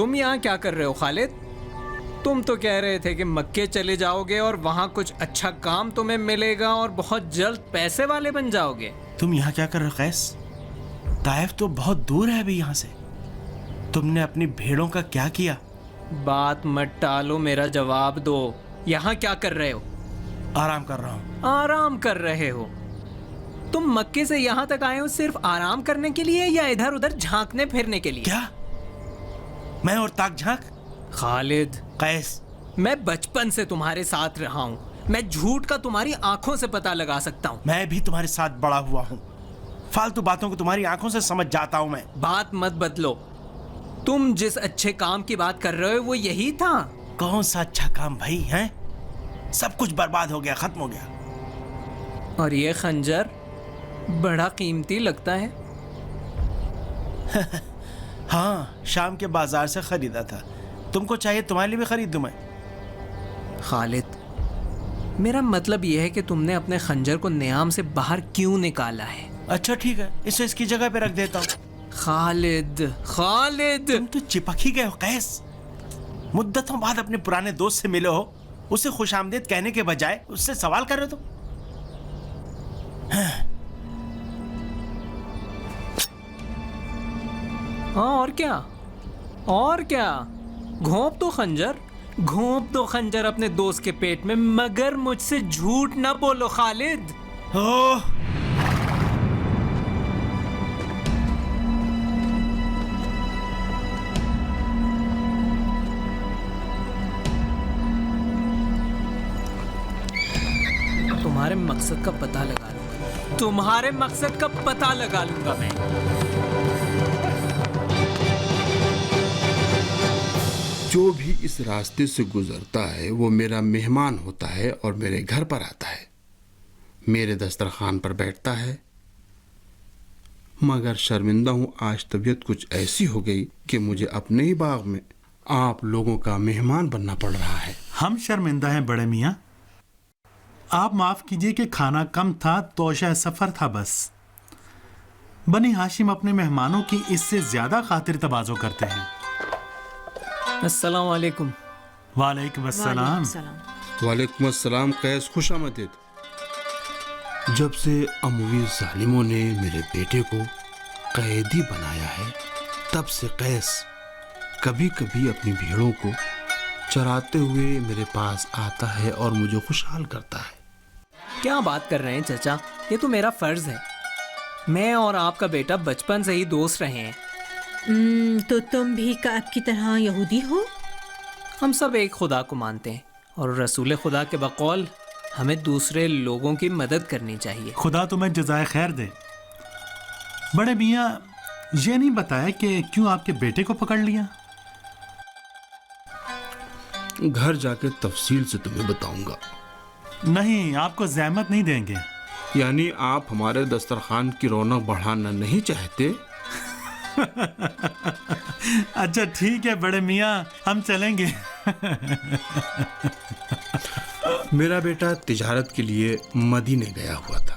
تم یہاں کیا کر رہے ہو خالد؟ تم تو کہہ رہے تھے کہ مکے چلے جاؤ گے اور وہاں کچھ اچھا کام تمہیں ملے گا اور بہت جلد پیسے والے بن جاؤ گے. تم یہاں کیا کر رہے ہو قیس؟ طائف تو بہت دور ہے ابھی یہاں سے. تم نے اپنی بھیڑوں کا کیا کیا؟ بات مت ٹالو, میرا جواب دو. یہاں کیا کر رہے ہو؟ آرام کر رہا ہوں. آرام کر رہے ہو؟ تم مکے سے یہاں تک آئے ہو صرف آرام کرنے کے لیے یا ادھر ادھر جھانکنے پھرنے کے لیے؟ کیا میں اور تاک جھانک؟ خالد, قیس, میں بچپن سے تمہارے ساتھ رہا ہوں. میں جھوٹ کا تمہاری آنکھوں سے پتہ لگا سکتا ہوں. میں بھی تمہارے ساتھ بڑا ہوا ہوں. فالتو باتوں کو تمہاری آنکھوں سے سمجھ جاتا ہوں میں. بات مت بدلو. تم جس اچھے کام کی بات کر رہے ہو وہ یہی تھا. کون سا اچھا کام بھائی ہیں؟ سب کچھ برباد ہو گیا, ختم ہو گیا. اور یہ خنجر بڑا قیمتی لگتا ہے. ہاں, شام کے بازار سے خریدا تھا. تم کو چاہیے تمہارے لیے بھی خرید دوں میں. خالد, میرا مطلب یہ ہے کہ تم نے اپنے خنجر کو نیام سے باہر کیوں نکالا ہے؟ اچھا ٹھیک ہے, اسے اس کی جگہ پہ رکھ دیتا ہوں. خالد, خالد, تم تو چپک ہی گئے ہو قیس. مدتوں بعد اپنے پرانے دوست سے ملے ہو, اسے خوش آمدید کہنے کے بجائے اس سے سوال کر رہے ہو. ہاں اور کیا, اور کیا. گھونپ دو خنجر اپنے دوست کے پیٹ میں, مگر مجھ سے جھوٹ نہ بولو خالد. تمہارے مقصد کا پتہ لگا لوں گا میں. جو بھی اس راستے سے گزرتا ہے وہ میرا مہمان ہوتا ہے اور میرے گھر پر آتا ہے, میرے دسترخوان پر بیٹھتا ہے. مگر شرمندہ ہوں, آج طبیعت کچھ ایسی ہو گئی کہ مجھے اپنے ہی باغ میں آپ لوگوں کا مہمان بننا پڑ رہا ہے. ہم شرمندہ ہیں بڑے میاں. آپ معاف کیجئے کہ کھانا کم تھا, توشہ سفر تھا بس. بنی ہاشم اپنے مہمانوں کی اس سے زیادہ خاطر تواضع کرتے ہیں. السلام علیکم. وعلیکم السلام. وعلیکم السلام. قیس, خوش آمدید. جب سے اموی ظالموں نے میرے بیٹے کو قیدی بنایا ہے تب سے قیس کبھی کبھی اپنی بھیڑوں کو چراتے ہوئے میرے پاس آتا ہے اور مجھے خوشحال کرتا ہے. کیا بات کر رہے ہیں چچا, یہ تو میرا فرض ہے. میں اور آپ کا بیٹا بچپن سے ہی دوست رہے ہیں. تو تم بھی کعب کی طرح یہودی ہو؟ ہم سب ایک خدا کو مانتے ہیں اور رسول خدا کے بقول ہمیں دوسرے لوگوں کی مدد کرنی چاہیے. خدا تمہیں جزائے خیر دے. بڑے میاں, یہ نہیں بتایا کہ کیوں آپ کے بیٹے کو پکڑ لیا؟ گھر جا کے تفصیل سے تمہیں بتاؤں گا. نہیں, آپ کو زحمت نہیں دیں گے. یعنی آپ ہمارے دسترخوان کی رونق بڑھانا نہیں چاہتے؟ اچھا ٹھیک ہے بڑے میاں, ہم چلیں گے. میرا بیٹا تجارت کے لیے مدینے گیا ہوا تھا.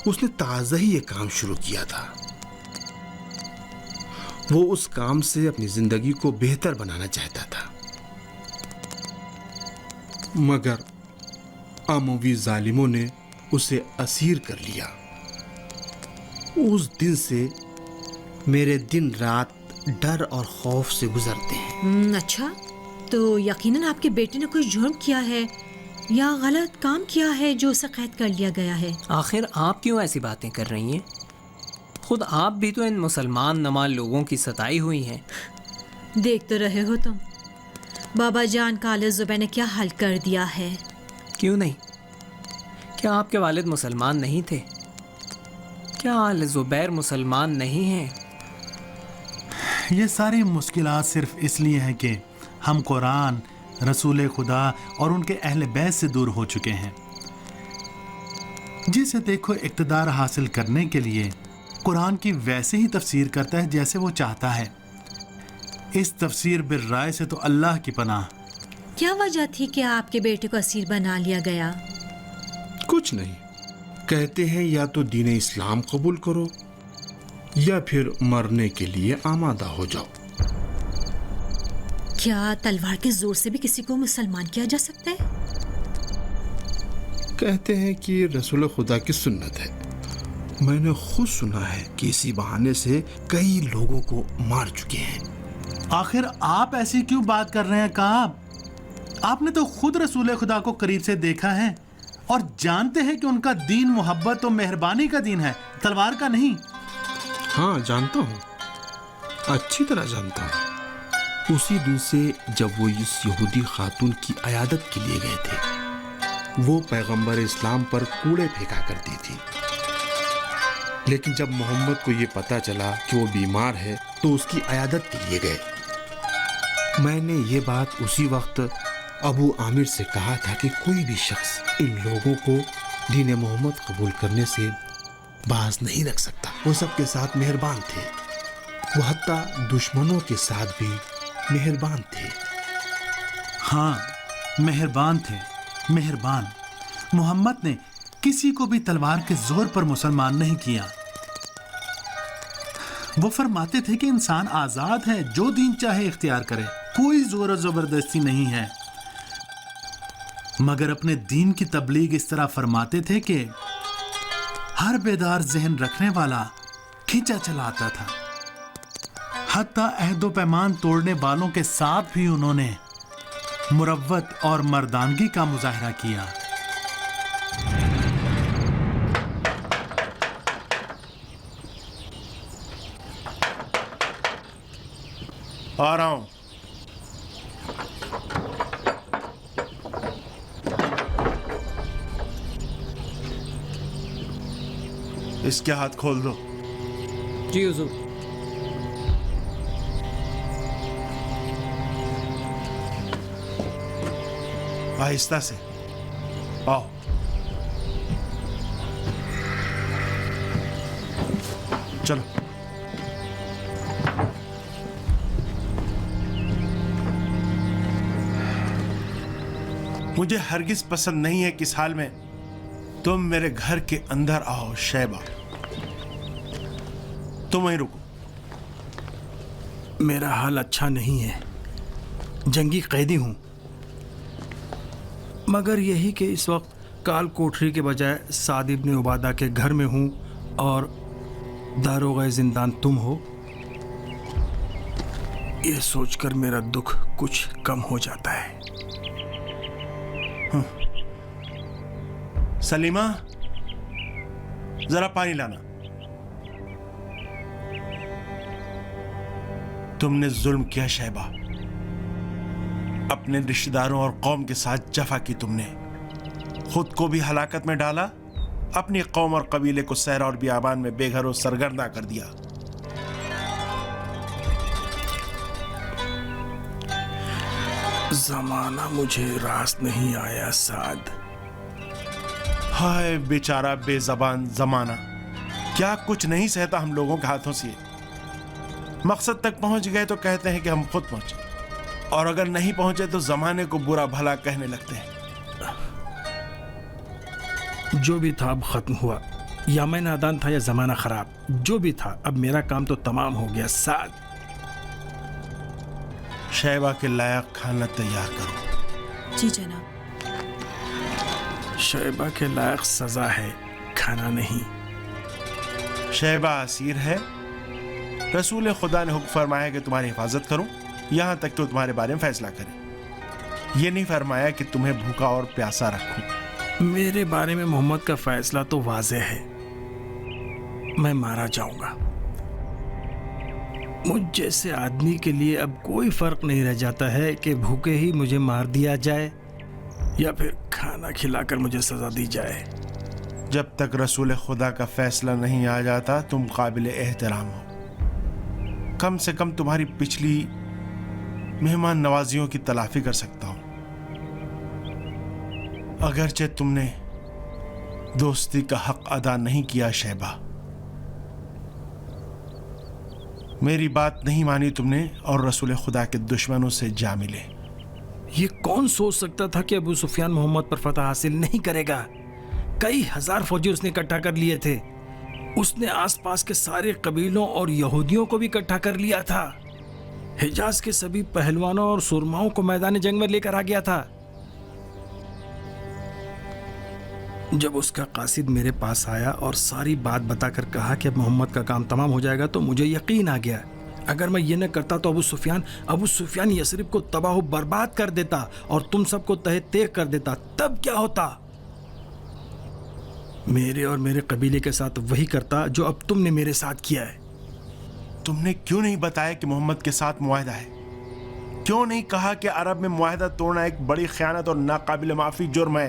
اس نے تازہ ہی یہ کام شروع کیا تھا. وہ اس کام سے اپنی زندگی کو بہتر بنانا چاہتا تھا, مگر اموی ظالموں نے اسے اسیر کر لیا. اس دن سے میرے دن رات ڈر اور خوف سے گزرتے ہیں. اچھا, تو یقیناً آپ کے بیٹے نے کوئی جرم کیا ہے یا غلط کام کیا ہے جو اسے قید کر لیا گیا ہے. آخر آپ کیوں ایسی باتیں کر رہی ہیں؟ خود آپ بھی تو ان مسلمان نما لوگوں کی ستائی ہوئی ہیں. دیکھ تو رہے ہو تم, بابا جان کا آل زبیر نے کیا حل کر دیا ہے. کیوں نہیں؟ کیا آپ کے والد مسلمان نہیں تھے؟ کیا آل زبیر مسلمان نہیں ہیں؟ یہ ساری مشکلات صرف اس لیے ہیں کہ ہم قرآن, رسول خدا اور ان کے اہل بیت سے دور ہو چکے ہیں. جسے دیکھو اقتدار حاصل کرنے کے لیے قرآن کی ویسے ہی تفسیر کرتا ہے جیسے وہ چاہتا ہے. اس تفسیر بالرائے سے تو اللہ کی پناہ. کیا وجہ تھی کہ آپ کے بیٹے کو اسیر بنا لیا گیا؟ کچھ نہیں, کہتے ہیں یا تو دین اسلام قبول کرو یا پھر مرنے کے لیے آمادہ ہو جاؤ. کیا تلوار کے زور سے بھی کسی کو مسلمان کیا جا سکتا ہے؟ کہتے ہیں کہ رسول خدا کی سنت ہے. میں نے خود سنا ہے کہ اسی بہانے سے کئی لوگوں کو مار چکے ہیں. آخر آپ ایسی کیوں بات کر رہے ہیں کعب؟ آپ نے تو خود رسول خدا کو قریب سے دیکھا ہے اور جانتے ہیں کہ ان کا دین محبت و مہربانی کا دین ہے، تلوار کا نہیں. ہاں جانتا ہوں، اچھی طرح جانتا ہوں. اسی دن سے جب وہ اس یہودی خاتون کی عیادت کے لیے گئے تھے، وہ پیغمبر اسلام پر کوڑے پھینکا کرتی تھی. لیکن جب محمد کو یہ پتا چلا کہ وہ بیمار ہے تو اس کی عیادت کے لیے گئے. میں نے یہ بات اسی وقت ابو عامر سے کہا تھا کہ کوئی بھی شخص ان لوگوں کو دین محمد قبول کرنے سے باز نہیں رکھ سکتا. وہ سب کے ساتھ مہربان تھے، وہ حتیٰ دشمنوں کے ساتھ بھی مہربان تھے. ہاں مہربان تھے، مہربان. محمد نے کسی کو بھی تلوار کے زور پر مسلمان نہیں کیا. وہ فرماتے تھے کہ انسان آزاد ہے، جو دین چاہے اختیار کرے، کوئی زور و زبردستی نہیں ہے. مگر اپنے دین کی تبلیغ اس طرح فرماتے تھے کہ ہر بیدار ذہن رکھنے والا کھینچا چلا آتا تھا. حتیٰ عہد و پیمان توڑنے والوں کے ساتھ بھی انہوں نے مروت اور مردانگی کا مظاہرہ کیا. آ رہا ہوں. اس کے ہاتھ کھول دو. جی حضور. آہستہ سے آؤ. چلو. مجھے ہرگز پسند نہیں ہے کہ اس حال میں تم میرے گھر کے اندر آؤ. شیبہ تم وہیں رکو. میرا حال اچھا نہیں ہے، جنگی قیدی ہوں، مگر یہی کہ اس وقت کال کوٹری کے بجائے سعد ابن عبادہ کے گھر میں ہوں اور داروغہ زندان تم ہو. یہ سوچ کر میرا دکھ کچھ کم ہو جاتا ہے. سلیمہ ذرا پانی لانا. تم نے ظلم کیا شیبہ، اپنے رشتہ داروں اور قوم کے ساتھ جفا کی. تم نے خود کو بھی ہلاکت میں ڈالا، اپنی قوم اور قبیلے کو صحرا اور بیابان میں بے گھر و سرگرداں کر دیا. زمانہ مجھے راست نہیں آیا سعد. ہائے بیچارہ بے زبان زمانہ، کیا کچھ نہیں سہتا ہم لوگوں کے ہاتھوں سے. مقصد تک پہنچ گئے تو کہتے ہیں کہ ہم خود پہنچے، اور اگر نہیں پہنچے تو زمانے کو برا بھلا کہنے لگتے ہیں. جو بھی تھا اب ختم ہوا، یا میں نادان تھا یا زمانہ خراب. جو بھی تھا اب میرا کام تو تمام ہو گیا سعد. شیبہ کے لائق کھانا تیار کرو. جی جناب. شیبہ کے لائق سزا ہے، کھانا نہیں. شیبہ اسیر ہے. رسول خدا نے حکم فرمایا کہ تمہاری حفاظت کروں یہاں تک کہ وہ تمہارے بارے میں فیصلہ کرے. یہ نہیں فرمایا کہ تمہیں بھوکا اور پیاسا رکھوں. میرے بارے میں محمد کا فیصلہ تو واضح ہے، میں مارا جاؤں گا. مجھ جیسے آدمی کے لیے اب کوئی فرق نہیں رہ جاتا ہے کہ بھوکے ہی مجھے مار دیا جائے یا پھر کھانا کھلا کر مجھے سزا دی جائے. جب تک رسول خدا کا فیصلہ نہیں آ جاتا تم قابل احترام ہو. کم سے کم تمہاری پچھلی مہمان نوازیوں کی تلافی کر سکتا ہوں. اگرچہ تم نے دوستی کا حق ادا نہیں کیا شیبہ، میری بات نہیں مانی تم نے اور رسول خدا کے دشمنوں سے جا ملے. یہ کون سوچ سکتا تھا کہ ابو سفیان محمد پر فتح حاصل نہیں کرے گا. کئی ہزار فوجی اس نے اکٹھا کر لیے تھے. اس نے آس پاس کے سارے قبیلوں اور یہودیوں کو بھی اکٹھا کر لیا تھا. حجاز کے سبھی پہلوانوں اور سرماؤں کو میدان جنگ میں لے کر آ گیا تھا۔ جب اس کا قاصد میرے پاس آیا اور ساری بات بتا کر کہا کہ اب محمد کا کام تمام ہو جائے گا تو مجھے یقین آ گیا۔ اگر میں یہ نہ کرتا تو ابو سفیان یثرب کو تباہ و برباد کر دیتا اور تم سب کو تہہ تیغ کر دیتا، تب کیا ہوتا؟ میرے اور میرے قبیلے کے ساتھ وہی کرتا جو اب تم نے میرے ساتھ کیا ہے۔ تم نے کیوں نہیں بتایا کہ محمد کے ساتھ معاہدہ ہے؟ کیوں نہیں کہا کہ عرب میں معاہدہ توڑنا ایک بڑی خیانت اور ناقابل معافی جرم ہے؟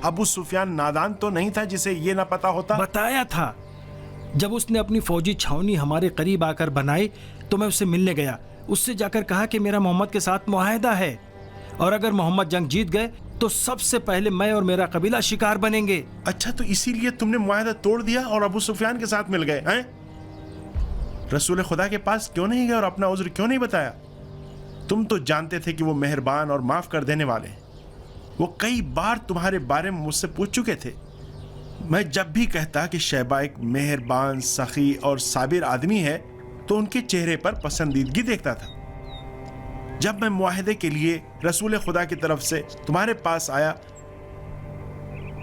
ابو سفیان نادان تو نہیں تھا جسے یہ نہ پتا ہوتا؟ بتایا تھا۔ جب اس نے اپنی فوجی چھاونی ہمارے قریب آ کر بنائی تو میں اس سے ملنے گیا، اس سے جا کر کہا کہ میرا محمد کے ساتھ معاہدہ ہے اور اگر محمد جنگ جیت گئے تو سب سے پہلے میں اور میرا قبیلہ شکار بنیں گے۔ اچھا، تو اسی لیے تم نے معاہدہ توڑ دیا اور ابو سفیان کے ساتھ مل گئے ہیں؟ رسول خدا کے پاس کیوں نہیں گئے اور اپنا عذر کیوں نہیں بتایا؟ تم تو جانتے تھے کہ وہ مہربان اور معاف کر دینے والے ہیں۔ وہ کئی بار تمہارے بارے میں مجھ سے پوچھ چکے تھے۔ میں جب بھی کہتا کہ شیبہ ایک مہربان، سخی اور صابر آدمی ہے تو ان کے چہرے پر پسندیدگی دیکھتا تھا۔ جب میں معاہدے کے لیے رسول خدا کی طرف سے تمہارے پاس آیا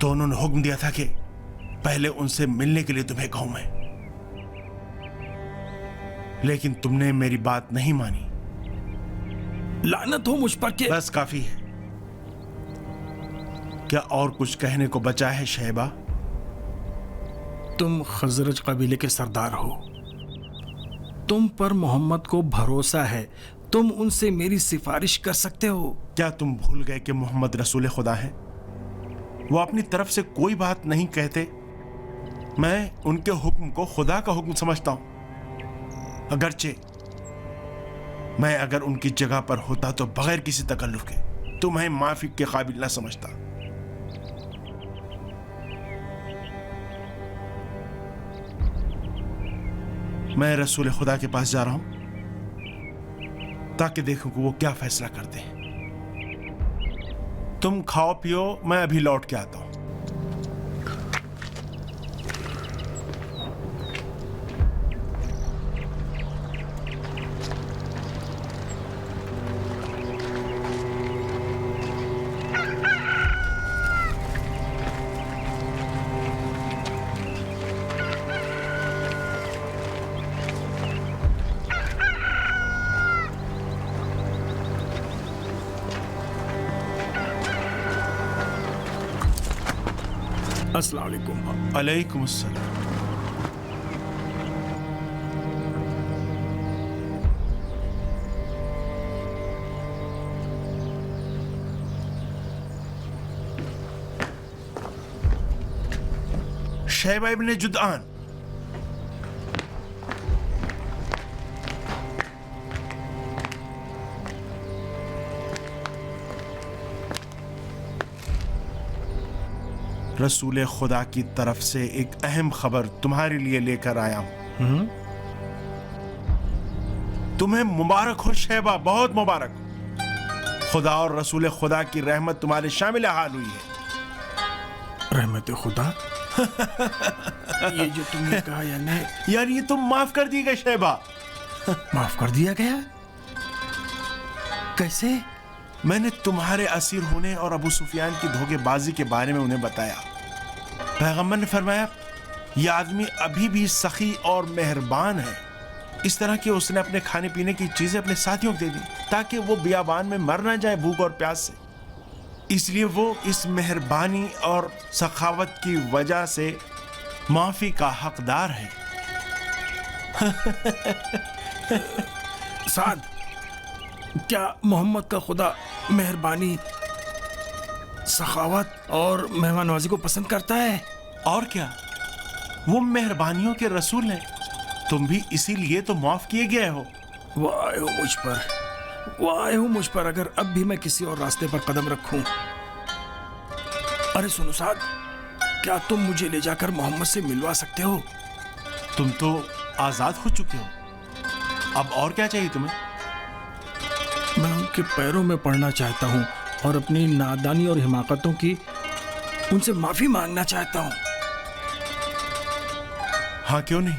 تو انہوں نے حکم دیا تھا کہ پہلے ان سے ملنے کے لیے تمہیں کہوں میں، لیکن تم نے میری بات نہیں مانی۔ لعنت ہو مجھ پر کہ بس کافی ہے۔ کیا اور کچھ کہنے کو بچا ہے شیبہ؟ تم خزرج قبیلے کے سردار ہو، تم پر محمد کو بھروسہ ہے، تم ان سے میری سفارش کر سکتے ہو۔ کیا تم بھول گئے کہ محمد رسول خدا ہے؟ وہ اپنی طرف سے کوئی بات نہیں کہتے۔ میں ان کے حکم کو خدا کا حکم سمجھتا ہوں، اگرچہ میں اگر ان کی جگہ پر ہوتا تو بغیر کسی تکلف کے تمہیں معافی کے قابل نہ سمجھتا۔ میں رسول خدا کے پاس جا رہا ہوں تاکہ دیکھوں کہ وہ کیا فیصلہ کرتے ہیں۔ تم کھاؤ پیو، میں ابھی لوٹ کے آتا ہوں۔ السلام علیکم۔ علیکم السلام۔ شیبہ ابن جدعان، رسول خدا کی طرف سے ایک اہم خبر تمہارے لیے لے کر آیا ہوں۔ تمہیں مبارک ہو شیبہ، بہت مبارک ہو۔ خدا اور رسول خدا کی رحمت تمہارے شامل حال ہوئی ہے۔ رحمت خدا؟ یہ جو تم نے کہا یعنی یہ تم معاف کر دی گئے شیبہ؟ معاف کر دیا گیا؟ کیسے؟ میں نے تمہارے اسیر ہونے اور ابو سفیان کی دھوکے بازی کے بارے میں انہیں بتایا۔ پیغمبر نے فرمایا یہ آدمی ابھی بھی سخی اور مہربان ہے، اس طرح کہ اس نے اپنے کھانے پینے کی چیزیں اپنے ساتھیوں کو دے دی تاکہ وہ بیابان میں مر نہ جائے بھوک اور پیاس سے۔ اس لیے وہ اس مہربانی اور سخاوت کی وجہ سے معافی کا حقدار ہے۔ سعد، کیا محمد کا خدا مہربانی، سخاوت اور مہمان نوازی کو پسند کرتا ہے؟ اور کیا، وہ مہربانیوں کے رسول ہیں۔ تم بھی اسی لیے تو معاف کیے گئے ہو۔ وائے ہو مجھ پر، وائے ہو مجھ پر اگر اب بھی میں کسی اور راستے پر قدم رکھوں۔ ارے سنو سعد، کیا تم مجھے لے جا کر محمد سے ملوا سکتے ہو؟ تم تو آزاد ہو چکے ہو، اب اور کیا چاہیے تمہیں؟ میں ان کے پیروں میں پڑنا چاہتا ہوں اور اپنی نادانی اور حماقتوں کی ان سے معافی مانگنا چاہتا ہوں۔ ہاں کیوں نہیں،